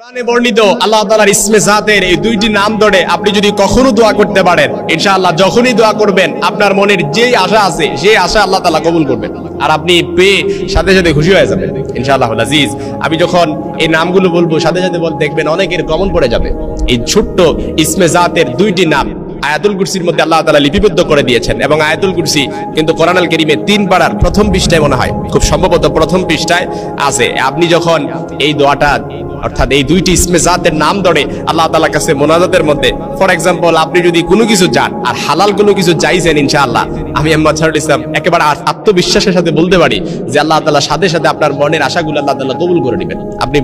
কোরআনে বর্ণিত আল্লাহ তাআলার ইসমে জাতের এই দুইটি নাম ধরে আপনি যদি কখনো দোয়া করতে পারেন, ইনশাআল্লাহ যখনই দোয়া করবেন আপনার মনের যেই আশা আছে সেই আশা আল্লাহ তাআলা কবুল করবেন আর আপনি পেয়ে সাথে সাথে খুশি হয়ে যাবেন ইনশাআল্লাহুল আজিজ। আমি যখন এই নামগুলো বলবো সাথে সাথে দেখবেন অনেকের কমন পড়ে যাবে। এই ছোট্ট ইসমে জাতের দুইটি নাম আয়াতুল কুরসির মধ্যে আল্লাহ তাআলা লিপিবদ্ধ করে দিয়েছেন এবং আয়াতুল কুরসি কিন্তু কোরআন আল কারীমে 3 পারার প্রথম পৃষ্ঠায় মনে হয়, খুব সম্ভবত প্রথম পৃষ্ঠায় আছে। আপনি যখন এই দোয়াটা অর্থাৎ এই দুইটি ইসমে জাতের নাম ধরে আল্লাহ তাআলার কাছে মোনাজাতের মধ্যে, ফর এক্সাম্পল আপনি যদি কোনো কিছু চান আর হালাল কোনো কিছু চাইছেন, ইনশাআল্লাহ আমি মোহাম্মদ শহীদুল ইসলাম একেবারে আত্মবিশ্বাসের সাথে বলতে পারি যে আল্লাহ তাআলা সাথে সাথে আপনার মনের আশাগুলো আল্লাহ তাআলা কবুল করে নেবেন। আপনি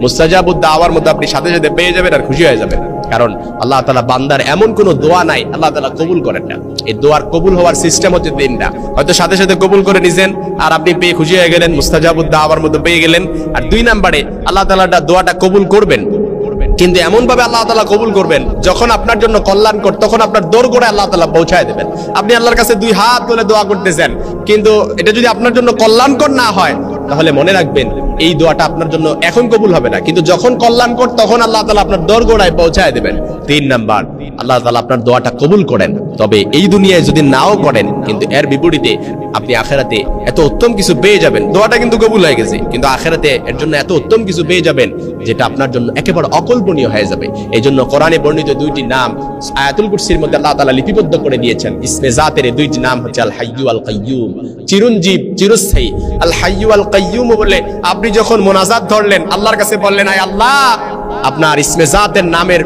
মুস্তাজাবুদ দাওয়ার মধ্যে আপনি সাথে সাথে পেয়ে যাবেন আর খুশি হয়ে যাবেন, কারণ আল্লাহ তাআলা বান্দার এমন কোন দোয়া নাই আল্লাহ তাআলা কবুল করেন না। এই দোয়ার কবুল হওয়ার সিস্টেম হচ্ছে তিনটা। হয়তো সাথে সাথে কবুল করে নিছেন আর আপনি পেয়ে খুশি হয়ে গেলেন, মুস্তাজাবুদ দাওয়ার মধ্যে পেয়ে গেলেন। আর 2 নম্বরে আল্লাহ তাআলা দোয়াটা কবুল করবেন, কিন্তু এমন ভাবে আল্লাহ তাআলা কবুল করবেন যখন আপনার জন্য কল্যাণকর, তখন আপনার দোরগোড়ায় আল্লাহ তাআলা পৌঁছায় দেবেন। আপনি আল্লাহর কাছে 2 হাত তুলে দোয়া করতেছেন, কিন্তু এটা যদি আপনার জন্য কল্যাণকর না হয় তাহলে মনে রাখবেন এই দোয়াটা আপনার জন্য এখন কবুল হবে না, কিন্তু যখন কল্যাণকর তখন আল্লাহ তাআলা আপনার দোরগোড়ায় পৌঁছায় দেবেন। 3 নাম্বার, আল্লাহ তাআলা আপনার দোয়াটা কবুল করেন, তবে এই দুনিয়ায় যদি নাও করেন কিন্তু এর বিপরীতে আপনি আখিরাতে এত উত্তম কিছু পেয়ে যাবেন। দোয়াটা কিন্তু কবুল হয়ে গেছে, কিন্তু আখিরাতে এর জন্য এত উত্তম কিছু পেয়ে যাবেন যেটা আপনার জন্য একেবারে অকল্পনীয় হয়ে যাবে। এই জন্য কোরআনে বর্ণিত 2টি নাম আয়াতুল কুরসির মধ্যে আল্লাহ তাআলা লিপিবদ্ধ করে দিয়েছেন। ইসমে জাতের এই 2টি নাম হচ্ছে আল হাইয়্যু আল কাইয়্যুম, চিরঞ্জীব চিরস্থায়ী। আল হাইয়্যু আল কাইয়্যুম বলে আপনি যখন মোনাজাত ধরলেন আল্লাহর কাছে বললেন, আয় আল্লাহ আপনার ইসমে জাতের নামের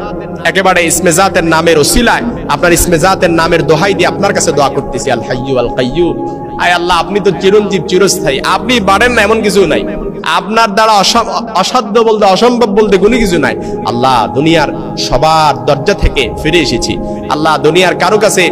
একেবারে ইসমে জাতের নামের ওসিলায় আপনার ইসমে জাতের নামের দোহাই দিয়ে আপনার কাছে দোয়া করতেছি, আল হাইয়্যু আল কাইয়্যুম। আয় আল্লাহ আপনি তো চিরঞ্জীব চিরস্থায়ী, আপনি পারেন না এমন কিছু নাই, আপনার দ্বারা অসাধ্য বলতে অসম্ভব বলতে কোনো কিছু নাই। আল্লাহ দুনিয়ার সবার দরজা থেকে ফিরে এসেছি, আল্লাহ দুনিয়ার কারো কাছে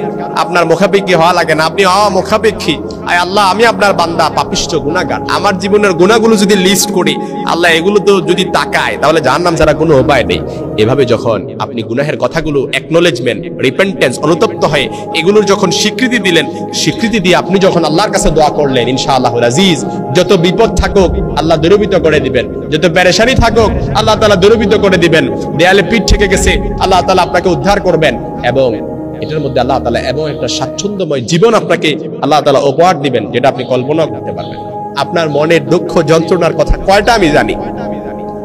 আপনার মুখাপেক্ষী হওয়া লাগে না, আপনি অমুখাপেক্ষী। আয় আল্লাহ আমি আপনার বান্দা, পাপিষ্ঠ গুনাহগার, আমার জীবনের গুনাহগুলো যদি লিস্ট করি আল্লাহ এগুলো তো যদি তাকায় তাহলে জাহান্নাম ছাড়া কোনো উপায় নেই। এভাবে যখন আপনি গুনাহের কথাগুলো অ্যাকনোলেজমেন্ট, রিপেন্টেন্স, অনুতপ্ত হয়ে এগুলোর যখন স্বীকৃতি দিলেন, স্বীকৃতি দিয়ে আপনি যখন আল্লাহর কাছে দোয়া করলেন, ইনশাআল্লাহুল আজিজ যত বিপদ থাকুক আল্লাহ দূরীভূত করে দিবেন, যত পেরেশানি থাকুক আল্লাহ তাআলা দূরীভূত করে দিবেন। দেয়ালে পিঠ থেকে গেছে আল্লাহ তাআলা আপনাকে উদ্ধার করবেন এবং এটার মধ্যে আল্লাহ তাআলা এবং একটা স্বাচ্ছন্দ্যময় জীবন আপনাকে আল্লাহ তাআলা উপহার দিবেন যেটা আপনি কল্পনা করতে পারবেন। আপনার মনের দুঃখ যন্ত্রণার কথা কয়টা আমি জানি,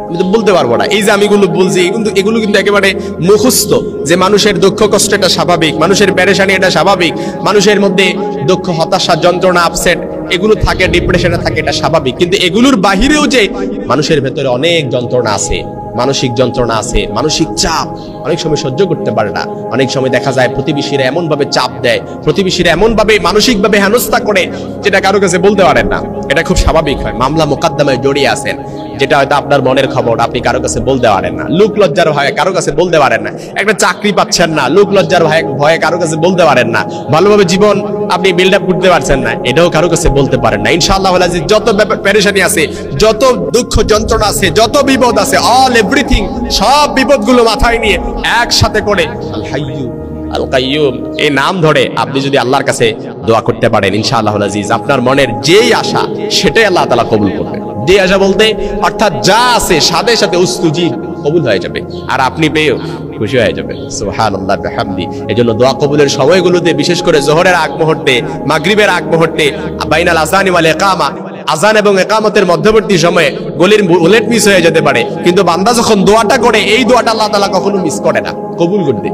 আমি তো বলতে পারবো না। এই যে আমিগুলো বলছি কিন্তু এগুলো কিন্তু একেবারে মুখস্থ, যে মানুষের দুঃখ কষ্ট এটা স্বাভাবিক, মানুষের পেরেশানি এটা স্বাভাবিক, মানুষের মধ্যে দুঃখ হতাশা যন্ত্রণা আপসেট এগুলো থাকে, ডিপ্রেশনে থাকে, এটা স্বাভাবিক। কিন্তু এগুলোর বাহিরেও যে মানুষের ভেতরে অনেক যন্ত্রণা আছে, মানসিক যন্ত্রণা আছে, মানসিক চাপ অনেক সময় সহ্য করতে পারে না। অনেক সময় দেখা যায় প্রতিবেশীরা এমন ভাবে চাপ দেয়, প্রতিবেশীরা এমন ভাবে মানসিক ভাবে হেনস্থা করে যেটা কারো কাছে বলতে পারেন না। এটা খুব স্বাভাবিক হয়, মামলা মোকদ্দমায় জড়িয়ে আছেন, যেটা হয়তো আপনার মনের খবর আপনি কারো কাছে বলতে পারেন না, লোক লজ্জার ভয়ে কারো কাছে বলতে পারেন না, একটা চাকরি পাচ্ছেন না, লোক লজ্জার ভয়ে কারো কাছে বলতে পারেন না, ভালোভাবে জীবন আপনি বিল্ড আপ করতে পারছেন না, এটাও কারো কাছে বলতে পারেন না। ইনশাআল্লাহুল আজিজ যত পেরেশানি আছে, যত দুঃখ যন্ত্রণা আছে, যত বিপদ আছে, অল এভরিথিং, সব বিপদগুলো মাথায় নিয়ে একসাথে করে আল হাইয়্যু আল কাইয়্যুম এই নাম ধরে আপনি যদি আল্লাহর কাছে দোয়া করতে পারেন, ইনশাআল্লাহুল আজিজ আপনার মনের যেই আশা সেটাই আল্লাহ তাআলা কবুল করবেন। যে আশা বলতে অর্থাৎ যা আছে সাথে সাথে উস্তুজিব কবুল হয়ে যাবে আর আপনি পেয়ে খুশি হয়ে যাবেন। সুবহানাল্লাহ বিহামদি। এজন্য দোয়া কবুলের সময়গুলোতে বিশেষ করে যোহরের আগ মুহূর্তে, মাগরিবের আগ মুহূর্তে, বাইনাল আযানি ওয়াল ইকামা, আযান এবং ইকামতের মধ্যবর্তী সময়ে গলির বুলেট মিস হয়ে যেতে পারে, কিন্তু বান্দা যখন দোয়াটা করে এই দোয়াটা আল্লাহ তাআলা কখনো মিস করে না, কবুল করবে।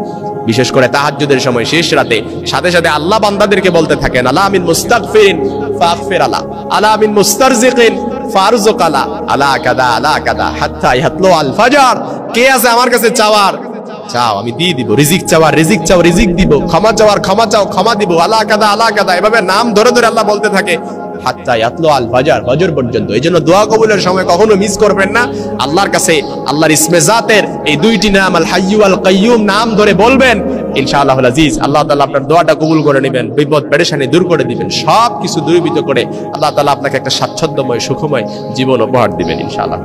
বিশেষ করে তাহাজ্জুদের সময় শেষ রাতে সাথে সাথে আল্লাহ বান্দাদেরকে বলতে থাকেন, আলা মিন মুস্তাগফিরিন ফাগফির আলা, আলা মিন মুস্তারজিকিন ফারজুক আলা, আলা কাদা হাত্তা ইয়াতলু আল ফাজর। কে আছে আমার কাছে চাওয়ার, চাও আমি দিয়ে দিব, রিজিক চাওয়ার রিজিক চাও রিজিক দিব, ক্ষমা চাওয়ার ক্ষমা চাও ক্ষমা দিব, আলা কাদা এভাবে নাম ধরে ধরে আল্লাহ বলতে থাকে হাত্তা ইয়াতলু আল ফাজর, ফজর পর্যন্ত। এইজন্য দোয়া কবুলের সময় কখনো মিস করবেন না। আল্লাহর কাছে আল্লাহর ইসমে জাতের এই 2টি নাম আল হাইয়্যু আল কাইয়্যুম নাম ধরে বলবেন, ইনশাআল্লাহুল আজিজ আল্লাহ তাআলা আপনার দোয়াটা কবুল করে নেবেন, বিপদ পেরেশানি দূর করে দিবেন, সব কিছু দূরীভূত করে আল্লাহ তাআলা আপনাকে একটা স্বাচ্ছন্দ্যময় সুখময় জীবন উপহার দিবেন ইনশাআল্লাহ।